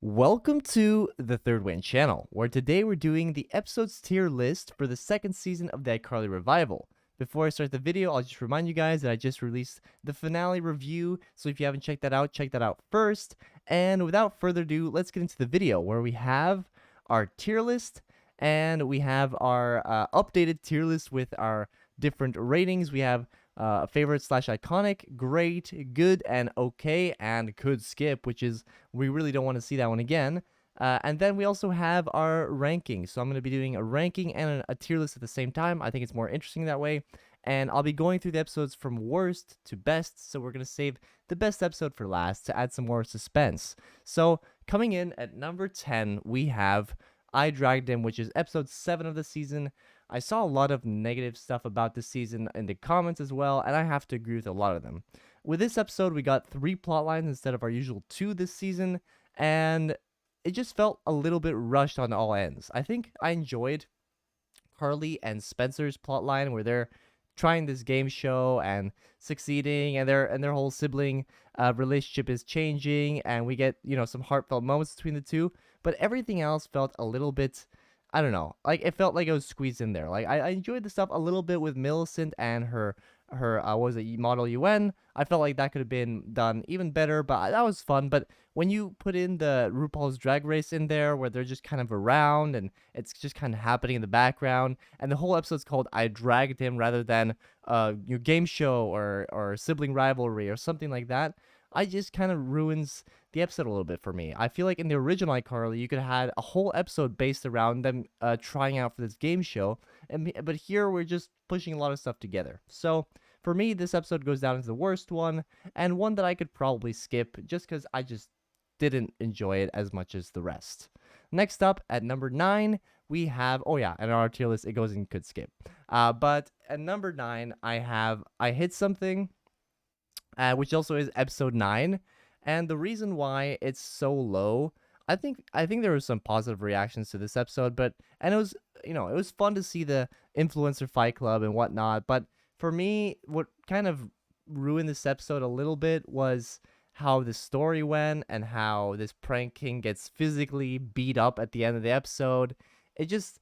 Welcome to the Third Win channel, where today we're doing the episodes tier list for the second season of the iCarly revival. Before I start the video, I'll just remind you guys that I just released the finale review, so if you haven't checked that out, check that out first. And without further ado, let's get into the video where we have our tier list and we have our updated tier list with our different ratings. We have favorite slash iconic, great, good, and okay, and could skip, which is we really don't want to see that one again. And then we also have our rankings. So I'm going to be doing a ranking and a tier list at the same time. I think it's more interesting that way. And I'll be going through the episodes from worst to best. So we're going to save the best episode for last to add some more suspense. So coming in at number 10, we have I Dragged Him, which is episode 7 of the season. I saw a lot of negative stuff about this season in the comments as well, and I have to agree with a lot of them. With this episode, we got 3 plot lines instead of our usual 2 this season, and it just felt a little bit rushed on all ends. I think I enjoyed Carly and Spencer's plotline where they're trying this game show and succeeding, and their whole sibling relationship is changing, and we get some heartfelt moments between the two. But everything else felt a little bit, I don't know, like it felt like it was squeezed in there. Like I enjoyed the stuff a little bit with Millicent and her what was it, Model UN. I felt like that could have been done even better, but that was fun. But when you put in the RuPaul's Drag Race in there, where they're just kind of around and it's just kind of happening in the background, and the whole episode's called "I Dragged Him" rather than your game show or sibling rivalry or something like that, I just kind of ruins the episode a little bit for me. I feel like in the original iCarly, you could have had a whole episode based around them trying out for this game show, but here we're just pushing a lot of stuff together. So for me, this episode goes down as the worst one, and one that I could probably skip just because I just didn't enjoy it as much as the rest. Next up, at number 9, we have, oh yeah, and our tier list, it goes in could skip. But at number 9, I Hit Something, which also is episode 9. And the reason why it's so low, I think there was some positive reactions to this episode, and it was it was fun to see the influencer fight club and whatnot. But for me, what kind of ruined this episode a little bit was how the story went and how this prank king gets physically beat up at the end of the episode. It just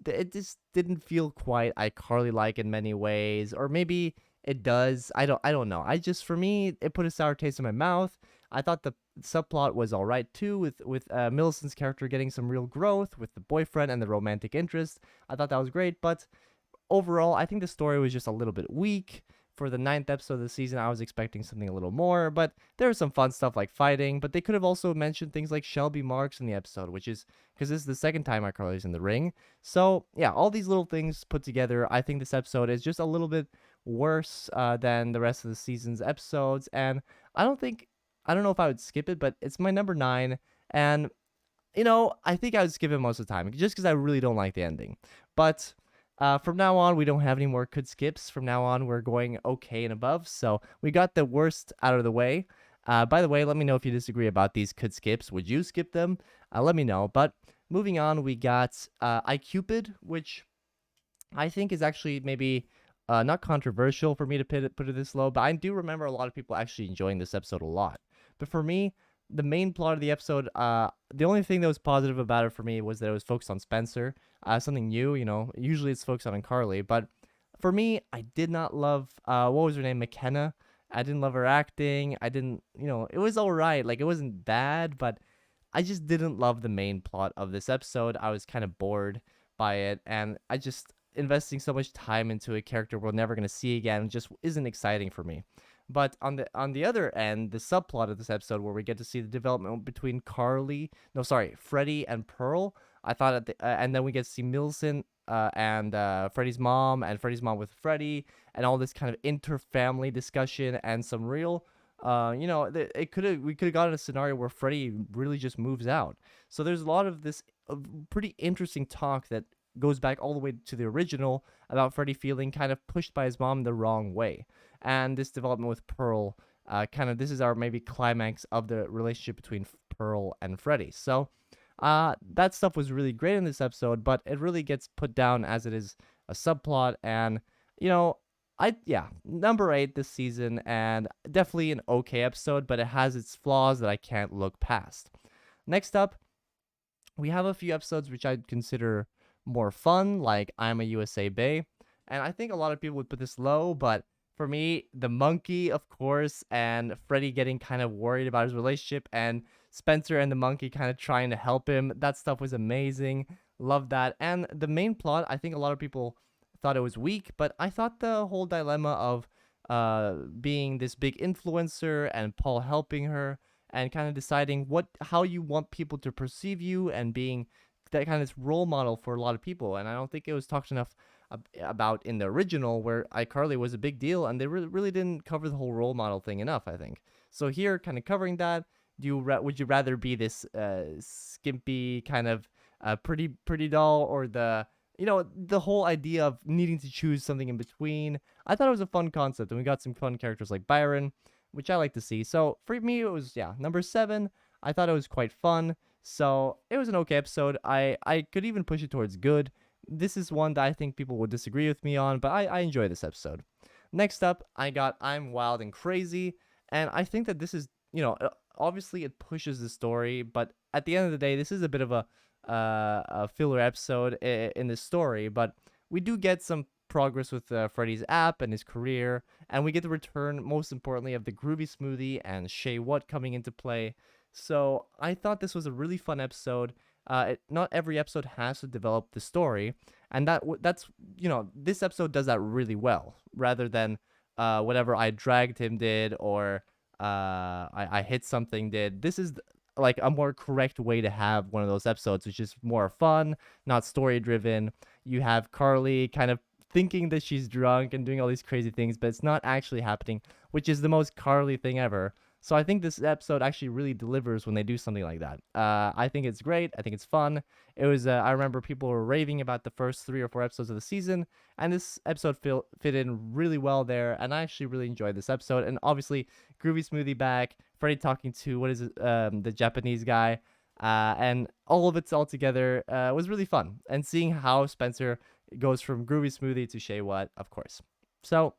it just didn't feel quite iCarly like in many ways, or maybe it does. I don't know. For me, it put a sour taste in my mouth. I thought the subplot was all right too, with Millicent's character getting some real growth with the boyfriend and the romantic interest. I thought that was great, but overall, I think the story was just a little bit weak. For the 9th episode of the season, I was expecting something a little more, but there was some fun stuff like fighting, but they could have also mentioned things like Shelby Marks in the episode, which is because this is the second time iCarly's in the ring. So yeah, all these little things put together, I think this episode is just a little bit worse than the rest of the season's episodes, and I don't know if I would skip it, but it's my number 9, and I think I would skip it most of the time just because I really don't like the ending. But from now on, we don't have any more could skips. From now on, we're going okay and above. So we got the worst out of the way. By the way, let me know if you disagree about these could skips. Would you skip them? Let me know. But moving on, we got iCupid, which I think is actually maybe not controversial for me to put it this low. But I do remember a lot of people actually enjoying this episode a lot. But for me, the main plot of the episode, the only thing that was positive about it for me was that it was focused on Spencer, something new. Usually it's focused on Carly, but for me, I did not love what was her name, McKenna. I didn't love her acting. I didn't, it was all right. Like, it wasn't bad, but I just didn't love the main plot of this episode. I was kind of bored by it, and I just investing so much time into a character we're never gonna see again just isn't exciting for me. But on the other end, the subplot of this episode where we get to see the development between Freddie and Pearl, I thought and then we get to see Millicent and Freddie's mom with Freddie, and all this kind of inter-family discussion and some real we could have gotten a scenario where Freddie really just moves out. So there's a lot of this pretty interesting talk that goes back all the way to the original about Freddie feeling kind of pushed by his mom the wrong way. And this development with Pearl, this is our maybe climax of the relationship between Pearl and Freddie. So that stuff was really great in this episode, but it really gets put down as it is a subplot. And, number 8 this season, and definitely an okay episode, but it has its flaws that I can't look past. Next up, we have a few episodes which I'd consider more fun, like I'm a USA Bay. And I think a lot of people would put this low, but for me, the monkey, of course, and Freddy getting kind of worried about his relationship, and Spencer and the monkey kind of trying to help him. That stuff was amazing. Love that. And the main plot, I think a lot of people thought it was weak, but I thought the whole dilemma of being this big influencer and Paul helping her and kind of deciding how you want people to perceive you and being that kind of role model for a lot of people. And I don't think it was talked enough about in the original, where iCarly was a big deal, and they really didn't cover the whole role model thing enough, I think. So here, kind of covering that, would you rather be this skimpy kind of pretty doll, or the whole idea of needing to choose something in between? I thought it was a fun concept, and we got some fun characters like Byron, which I like to see. So for me, it was, yeah, number 7. I thought it was quite fun. So it was an okay episode. I could even push it towards good. This is one that I think people would disagree with me on, but I enjoy this episode. Next up, I got I'm Wild and Crazy, and I think that this is, obviously it pushes the story, but at the end of the day, this is a bit of a filler episode in the story, but we do get some progress with Freddy's app and his career, and we get the return, most importantly, of the Groovy Smoothie and Shay coming into play. So I thought this was a really fun episode. Not every episode has to develop the story, and that's this episode does that really well, rather than whatever I dragged him did, or I hit something did. This is like a more correct way to have one of those episodes, which is more fun, not story driven. You have Carly kind of thinking that she's drunk and doing all these crazy things, but it's not actually happening, which is the most Carly thing ever. So I think this episode actually really delivers when they do something like that. I think it's great. I think it's fun. It was. I remember people were raving about the first 3 or 4 episodes of the season, and this episode fit in really well there. And I actually really enjoyed this episode. And obviously, Groovy Smoothie back, Freddy talking to the Japanese guy, and all of it's all together was really fun. And seeing how Spencer goes from Groovy Smoothie to Shay, of course. So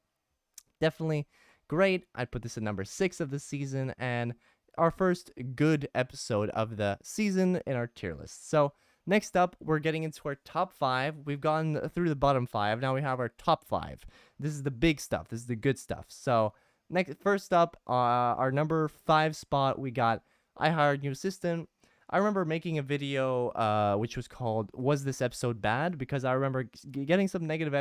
definitely great. I'd put this at number 6 of the season, and our first good episode of the season in our tier list. So next up, we're getting into our top 5. We've gone through the bottom 5. Now we have our top 5. This is the big stuff. This is the good stuff. So first up, our number 5 spot, we got I Hired New Assistant. I remember making a video which was called "Was This Episode Bad?" because I remember getting some negative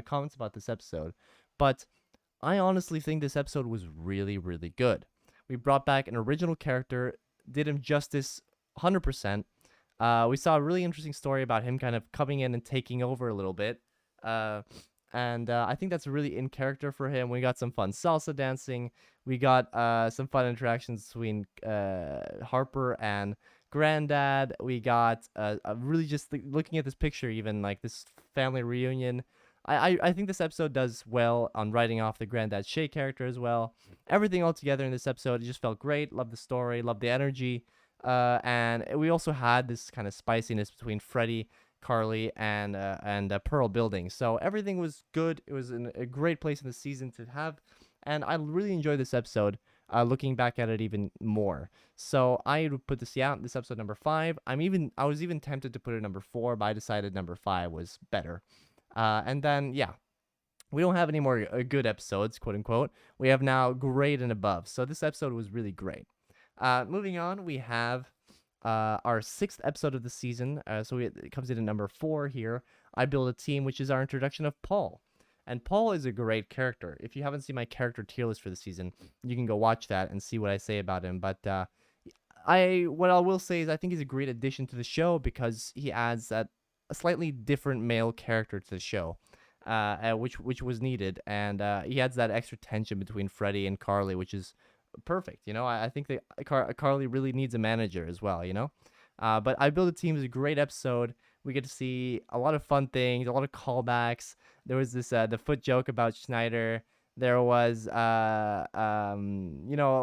comments about this episode, but I honestly think this episode was really, really good. We brought back an original character, did him justice 100%. We saw a really interesting story about him kind of coming in and taking over a little bit. And I think that's really in character for him. We got some fun salsa dancing. We got some fun interactions between Harper and Granddad. We got really just looking at this picture, even like this family reunion. I think this episode does well on writing off the Granddad Shay character as well. Everything all together in this episode, it just felt great. Love the story, love the energy. And we also had this kind of spiciness between Freddy, Carly, and Pearl building. So everything was good. It was a great place in the season to have. And I really enjoyed this episode, looking back at it even more. So I would put this episode number 5. I was even tempted to put it number 4, but I decided number 5 was better. And then, yeah, we don't have any more good episodes, quote unquote. We have now great and above. So this episode was really great. Moving on, we have our 6th episode of the season. So it comes in at number 4 here. I Build a Team, which is our introduction of Paul. And Paul is a great character. If you haven't seen my character tier list for the season, you can go watch that and see what I say about him. But what I will say is I think he's a great addition to the show because he adds a slightly different male character to the show, which was needed, and he adds that extra tension between Freddy and Carly, which is perfect. I think that Carly really needs a manager as well. But I Build a Team is a great episode. We get to see a lot of fun things, a lot of callbacks. There was this the foot joke about Schneider. There was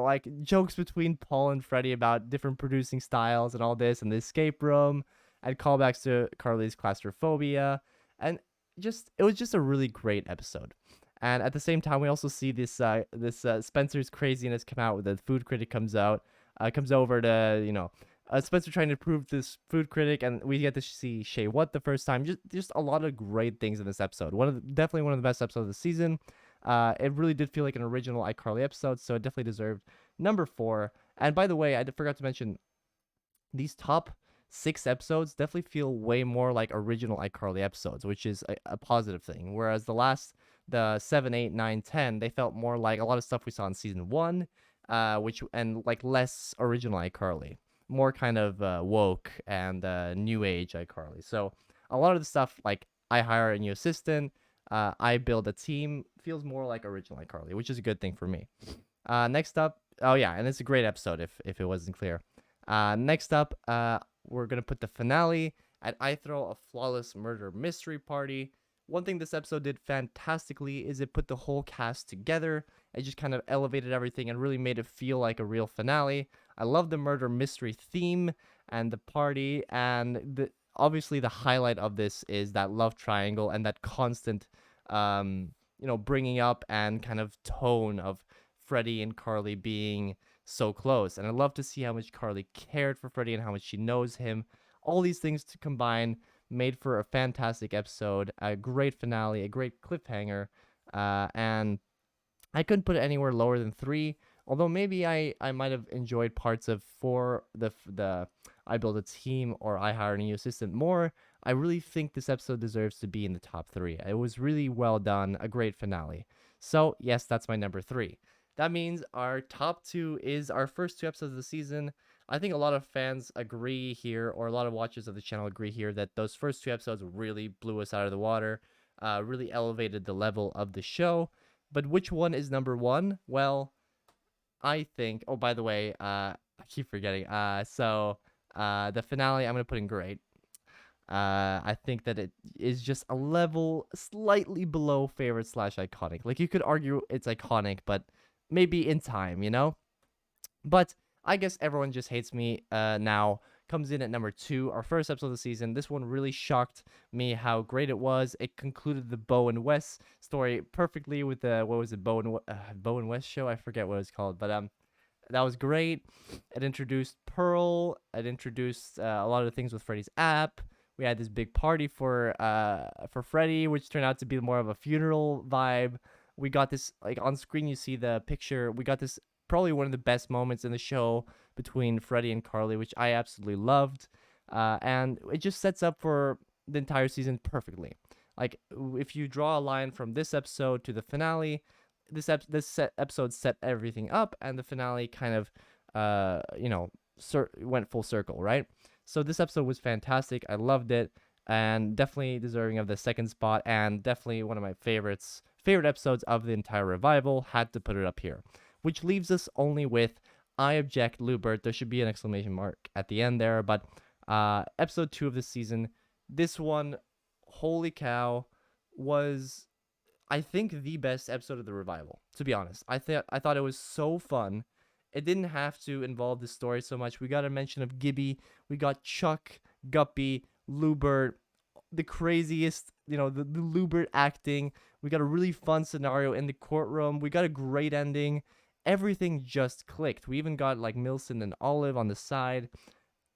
like jokes between Paul and Freddy about different producing styles and all this, and the escape room, and callbacks to Carly's claustrophobia, and it was just a really great episode. And at the same time, we also see this Spencer's craziness come out. The food critic comes over to Spencer trying to prove this food critic, and we get to see Shay What the first time. Just a lot of great things in this episode. Definitely one of the best episodes of the season. It really did feel like an original iCarly episode, so it definitely deserved number 4. And by the way, I forgot to mention these top 6 episodes definitely feel way more like original iCarly episodes, which is a positive thing. Whereas the 7, 8, 9, 10, they felt more like a lot of stuff we saw in season 1, and like less original iCarly, more kind of woke and new age iCarly. So a lot of the stuff like I hire a new assistant, I build a team feels more like original iCarly, which is a good thing for me. Next up, oh yeah, and it's a great episode if it wasn't clear. Next up, we're gonna put the finale at I Throw a Flawless Murder Mystery Party. One thing this episode did fantastically is it put the whole cast together. It just kind of elevated everything and really made it feel like a real finale. I love the murder mystery theme and the party, and obviously the highlight of this is that love triangle and that constant, bringing up and kind of tone of Freddie and Carly being so close. And I love to see how much Carly cared for Freddie and how much she knows him. All these things to combine made for a fantastic episode, a great finale, a great cliffhanger, and I couldn't put it anywhere lower than 3. Although maybe I might have enjoyed parts of 4, the I Build a Team or I Hire a New Assistant more. I really think this episode deserves to be in the top 3. It was really well done, a great finale. So yes, that's my number 3. That means our top 2 is our first 2 episodes of the season. I think a lot of fans agree here, or a lot of watchers of the channel agree here, that those first 2 episodes really blew us out of the water, really elevated the level of the show. But which one is number 1? Well, I think. Oh, by the way, I keep forgetting. The finale, I'm gonna put in great. I think that it is just a level slightly below favorite / iconic. Like you could argue it's iconic, but maybe in time, you know. But I guess everyone just hates me now. Comes in at number 2, our first episode of the season. This one really shocked me how great it was. It concluded the Bo and Wes story perfectly with the Bo and Wes show. I forget what it's called, but that was great. It introduced Pearl. It introduced a lot of the things with Freddy's app. We had this big party for Freddy, which turned out to be more of a funeral vibe. We got this, like, on screen you see the picture. We got this probably one of the best moments in the show between Freddie and Carly, which I absolutely loved. And it just sets up for the entire season perfectly. Like, if you draw a line from this episode to the finale, this episode set everything up, and the finale kind of, went full circle, right? So this episode was fantastic. I loved it, and definitely deserving of the second spot, and definitely one of my favorite episodes of the entire revival. Had to put it up here. Which leaves us only with I Object, Lubert. There should be an exclamation mark at the end there. But episode 2 of this season, this one, holy cow, was, I think, the best episode of the revival, to be honest. I thought it was so fun. It didn't have to involve the story so much. We got a mention of Gibby. We got Chuck, Guppy, Lubert, the craziest, the Lubert acting. We got a really fun scenario in the courtroom. We got a great ending. Everything just clicked. We even got like Milson and Olive on the side.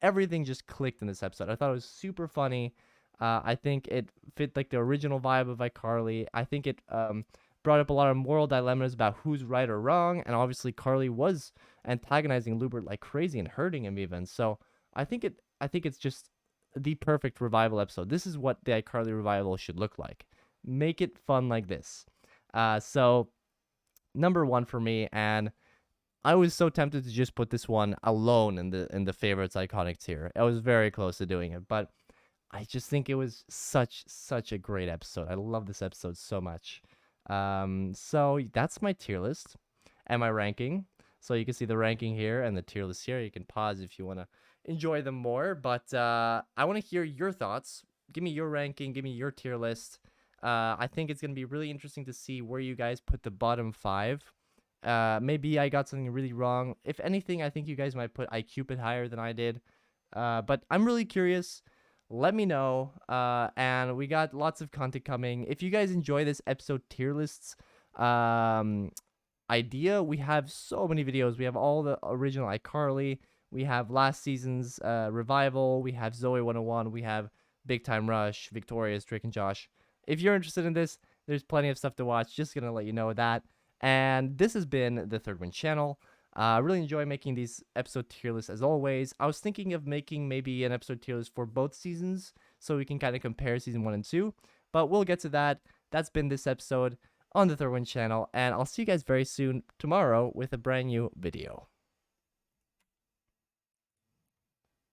Everything just clicked in this episode. I thought it was super funny. I think it fit like the original vibe of iCarly. I think it brought up a lot of moral dilemmas about who's right or wrong, and obviously Carly was antagonizing Lubert like crazy and hurting him even. So I think it's just the perfect revival episode. This is what the iCarly revival should look like. Make it fun like this. So number 1 for me, and I was so tempted to just put this one alone in the favorites iconic tier. I was very close to doing it, but I just think it was such a great episode. I love this episode so much. So that's my tier list and my ranking. So you can see the ranking here and the tier list here. You can pause if you want to enjoy them more, but I want to hear your thoughts. Give me your ranking, give me your tier list. I think it's going to be really interesting to see where you guys put the bottom 5. Maybe I got something really wrong. If anything, I think you guys might put iCupid higher than I did. But I'm really curious. Let me know. And we got lots of content coming. If you guys enjoy this episode tier lists idea, we have so many videos. We have all the original iCarly. We have last season's revival. We have Zoe 101. We have Big Time Rush, Victorious, Drake and Josh. If you're interested in this, there's plenty of stuff to watch. Just gonna let you know that. And this has been the Third Win channel. I really enjoy making these episode tier lists as always. I was thinking of making maybe an episode tier list for both seasons so we can kind of compare season 1 and 2. But we'll get to that. That's been this episode on the Third Win channel. And I'll see you guys very soon tomorrow with a brand new video.